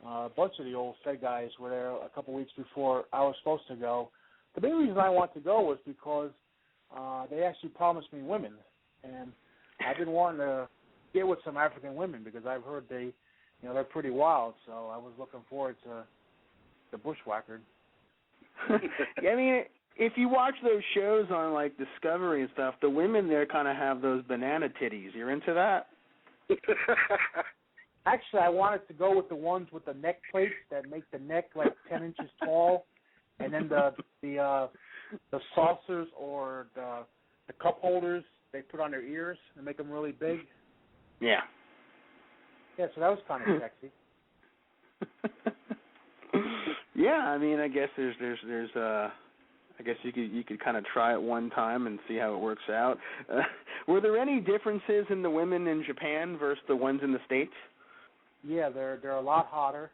A bunch of the old Fed guys were there a couple weeks before I was supposed to go. The main reason I wanted to go was because they actually promised me women, and I've been wanting to get with some African women because I've heard they're pretty wild. So I was looking forward to the bushwhacker. Yeah, I mean, if you watch those shows on like Discovery and stuff, the women there kind of have those banana titties. You're into that? Actually, I wanted to go with the ones with the neck plates that make the neck like 10 inches tall, and then the saucers or the cup holders they put on their ears and make them really big. Yeah. Yeah, so that was kind of sexy. Yeah, I mean, I guess there's I guess you could kind of try it one time and see how it works out. Were there any differences in the women in Japan versus the ones in the States? Yeah, they're a lot hotter,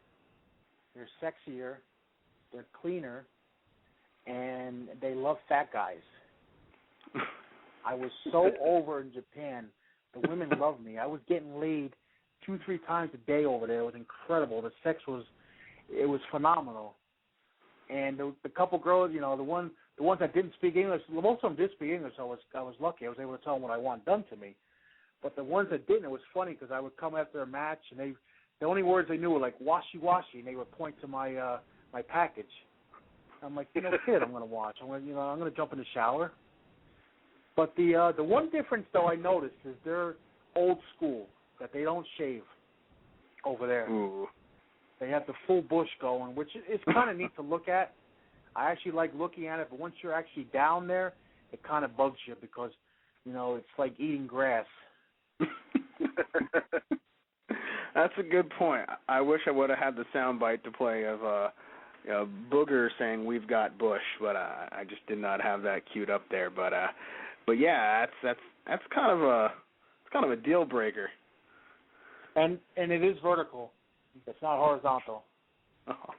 they're sexier, they're cleaner, and they love fat guys. I was so over in Japan. The women loved me. I was getting laid 2-3 times a day over there. It was incredible. The sex was phenomenal. And the couple girls, the ones that didn't speak English, most of them did speak English. So I was lucky. I was able to tell them what I want done to me. But the ones that didn't, it was funny because I would come after a match and the only words they knew were like washy washy, and they would point to my my package. I'm like, kid, I'm gonna watch. I'm gonna jump in the shower. But the one difference though I noticed is they're old school, that they don't shave over there. Ooh. They have the full bush going, which is kind of neat to look at. I actually like looking at it, but once you're actually down there, it kind of bugs you because, it's like eating grass. That's a good point. I wish I would have had the soundbite to play of Booger saying "We've got Bush," but I just did not have that queued up there. But yeah, that's kind of a deal breaker. And it is vertical. It's not horizontal. Oh.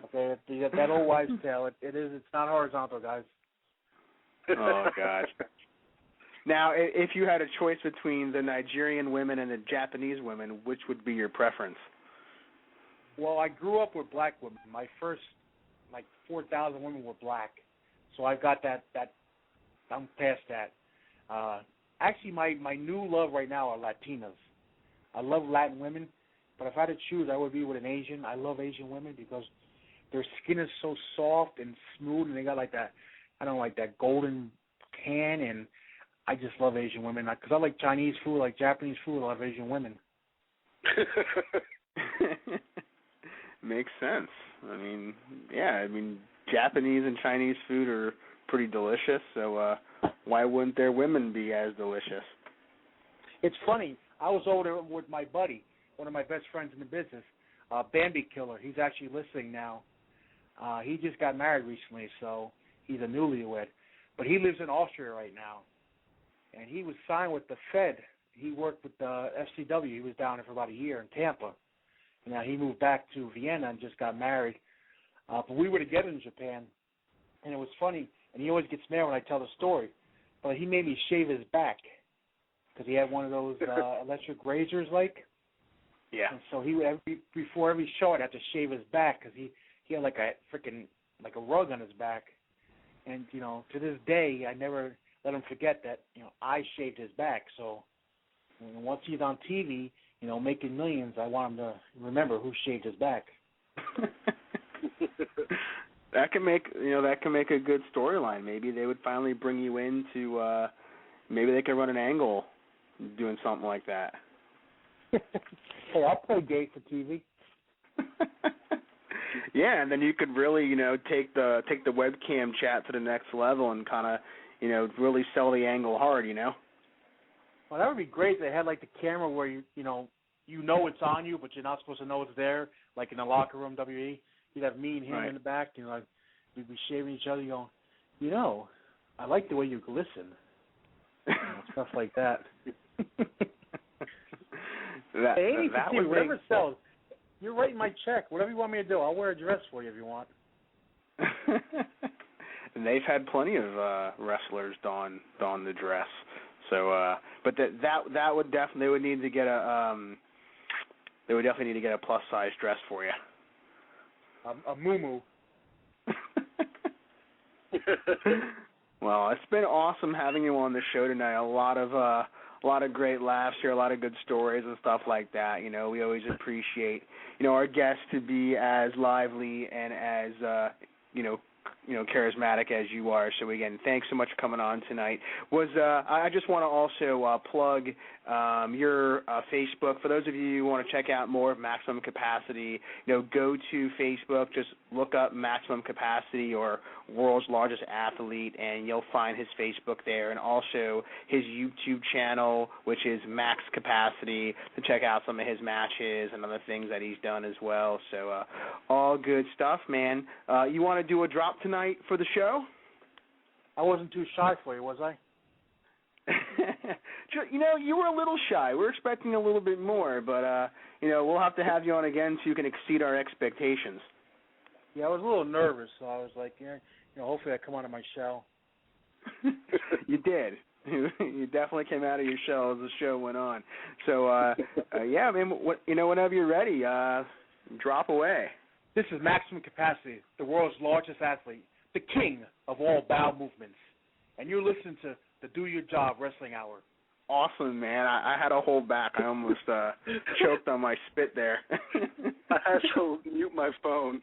Okay, that old wives' tale. It's not horizontal, guys. Oh gosh. Now, if you had a choice between the Nigerian women and the Japanese women, which would be your preference? Well, I grew up with black women. My first, 4,000 women were black. So I've got that I'm past that. Actually, my new love right now are Latinas. I love Latin women, but if I had to choose, I would be with an Asian. I love Asian women because their skin is so soft and smooth, and they got that golden tan, and I just love Asian women. Because I like Chinese food, I like Japanese food, I love Asian women. makes sense. I mean, yeah, I mean, Japanese and Chinese food are pretty delicious, so why wouldn't their women be as delicious? It's funny. I was over there with my buddy, one of my best friends in the business, Bambi Killer. He's actually listening now. He just got married recently, so he's a newlywed. But he lives in Austria right now, and he was signed with the Fed. He worked with the FCW. He was down there for about a year in Tampa. And now he moved back to Vienna and just got married. But we were together in Japan, and it was funny. And he always gets mad when I tell the story. But he made me shave his back because he had one of those electric razors, like. Yeah. And so he would before every show I'd have to shave his back because he had like a freaking like a rug on his back. And to this day I never let him forget that I shaved his back. So once he's on TV, making millions, I want him to remember who shaved his back. That can make a good storyline. Maybe they would finally bring you in to maybe they could run an angle doing something like that. Hey, I'll play gay for TV. Yeah, and then you could really, take the webcam chat to the next level and kind of, really sell the angle hard, Well, that would be great if they had like the camera where you know it's on you, but you're not supposed to know it's there, like in the locker room, WE. You'd have me and him in the back, like we'd be shaving each other, going, I like the way you glisten. Stuff like that. Hey, whatever sells. You're writing my check. Whatever you want me to do, I'll wear a dress for you if you want. And they've had plenty of wrestlers don the dress. So, but that would definitely they would need to get they would definitely need to get a plus size dress for you. A muumuu. Well, it's been awesome having you on the show tonight. A lot of great laughs here, a lot of good stories and stuff like that. We always appreciate our guests to be as lively and as charismatic as you are. So again, thanks so much for coming on tonight. I just want to also plug your Facebook. For those of you who want to check out more of Maximum Capacity, go to Facebook, just look up Maximum Capacity or World's Largest Athlete, and you'll find his Facebook there, and also his YouTube channel, which is Max Capacity, to check out some of his matches and other things that he's done as well. So all good stuff, man. You want to do a drop tonight for the show? I wasn't too shy for you, was I? You were a little shy. We're expecting a little bit more, but we'll have to have you on again so you can exceed our expectations. Yeah, I was a little nervous, so I was like, hopefully I come out of my shell. You did. You definitely came out of your shell as the show went on. So, yeah, man, whenever you're ready, drop away. This is Maximum Capacity, the world's largest athlete, the king of all bowel movements. And you're listening to the Do Your Job Wrestling Hour. Awesome, man. I had to hold back. I almost choked on my spit there. I had to mute my phone.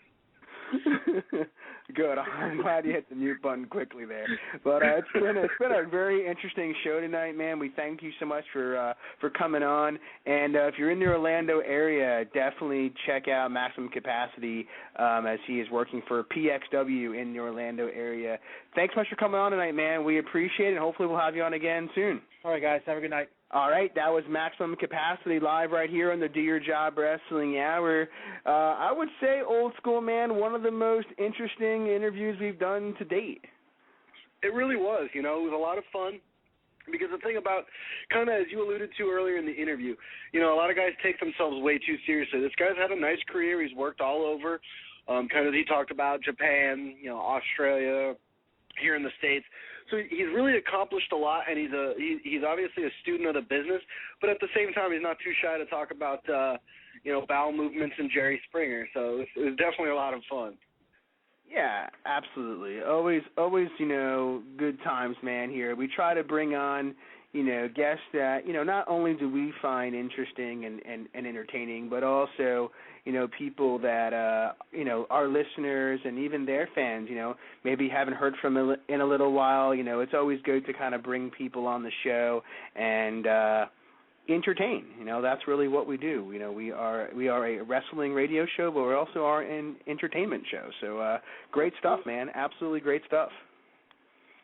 Good. I'm glad you hit the mute button quickly there. But it's been a very interesting show tonight, man. We thank you so much for coming on. And if you're in the Orlando area, definitely check out Maximum Capacity as he is working for PXW in the Orlando area. Thanks so much for coming on tonight, man. We appreciate it, and hopefully we'll have you on again soon. All right, guys. Have a good night. All right, that was Maximum Capacity live right here on the Do Your Job Wrestling Hour. I would say, old school man, one of the most interesting interviews we've done to date. It really was. It was a lot of fun. Because the thing about, kind of as you alluded to earlier in the interview, a lot of guys take themselves way too seriously. This guy's had a nice career. He's worked all over. Kind of he talked about Japan, Australia, here in the States. So he's really accomplished a lot, and he's obviously a student of the business, but at the same time, he's not too shy to talk about, bowel movements and Jerry Springer. So it was definitely a lot of fun. Yeah, absolutely. Always, good times, man, here. We try to bring on, guests that, not only do we find interesting and entertaining, but also, people that, our listeners and even their fans, maybe haven't heard from in a little while. It's always good to kind of bring people on the show and, entertain. That's really what we do. We are a wrestling radio show, but we also are an entertainment show. So great stuff, man. Absolutely great stuff.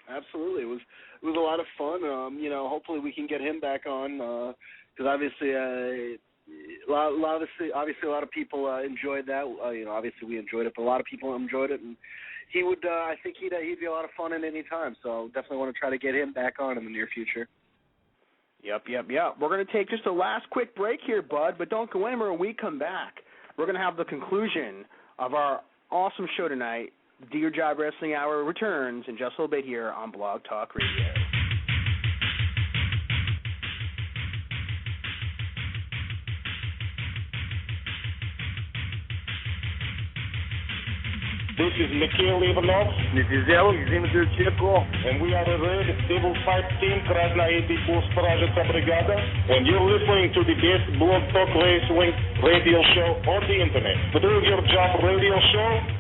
Absolutely, it was a lot of fun. Hopefully we can get him back on because obviously a lot of people enjoyed that. Obviously we enjoyed it, but a lot of people enjoyed it, and he would. I think he'd be a lot of fun at any time. So definitely want to try to get him back on in the near future. Yep. We're going to take just a last quick break here, Bud, but don't go anywhere when we come back. We're going to have the conclusion of our awesome show tonight. Do Your Job Wrestling Hour returns in just a little bit here on Blog Talk Radio. This is Mikhail Ivanov. This is Vladimir Chekov. And we are the Red Devil Fight Team, Krasnaya Sprazhitsa Brigada. And you're listening to the best Blog Talk Wrestling radio show on the internet. The Do Your Job radio show.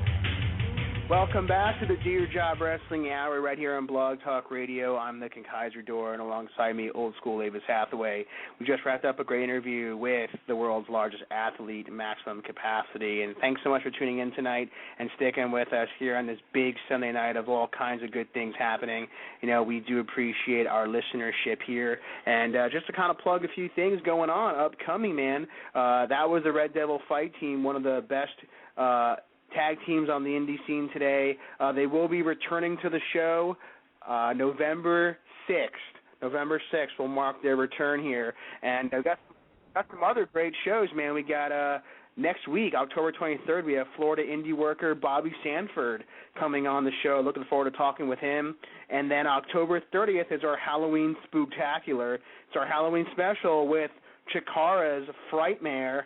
Welcome back to the Do Your Job Wrestling Hour right here on Blog Talk Radio. I'm the ConKaiserdor, and alongside me, old school Avis Hathaway. We just wrapped up a great interview with the world's largest athlete, Maximum Capacity. And thanks so much for tuning in tonight and sticking with us here on this big Sunday night of all kinds of good things happening. We do appreciate our listenership here. And just to kind of plug a few things going on upcoming, man, that was the Red Devil Fight Team, one of the best tag teams on the indie scene today. They will be returning to the show November 6th. November 6th will mark their return here. And got some other great shows, man. We got next week, October 23rd, we have Florida indie worker Bobby Sanford coming on the show. Looking forward to talking with him. And then October 30th is our Halloween Spooktacular. It's our Halloween special with Chikara's Frightmare.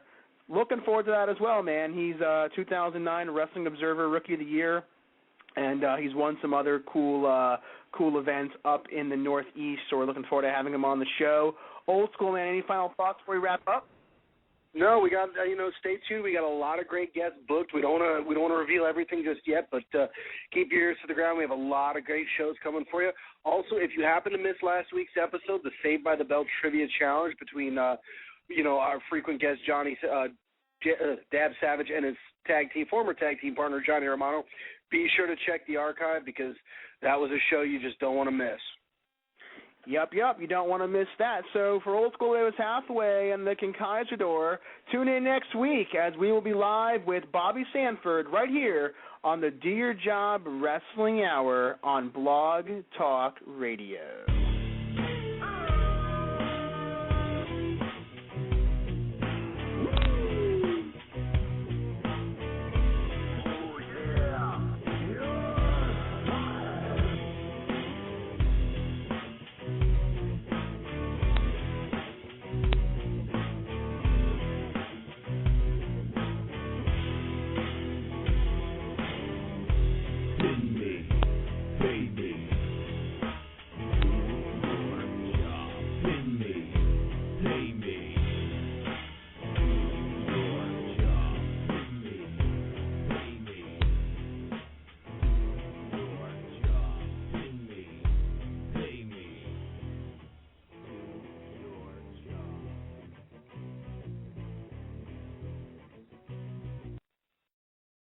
Looking forward to that as well, man. He's 2009 Wrestling Observer Rookie of the Year, and he's won some other cool events up in the Northeast, so we're looking forward to having him on the show. Old school, man, any final thoughts before we wrap up? No, we got stay tuned. We got a lot of great guests booked. We don't want to reveal everything just yet, but keep your ears to the ground. We have a lot of great shows coming for you. Also, if you happen to miss last week's episode, the Saved by the Bell Trivia Challenge between our frequent guest Johnny Dab Savage and his former tag team partner Johnny Romano, be sure to check the archive because that was a show you just don't want to miss. Yep, you don't want to miss that. So for Old School Avis Hathaway and the ConKaiserdor, tune in next week as we will be live with Bobby Sanford right here on the Do Your Job Wrestling Hour on Blog Talk Radio.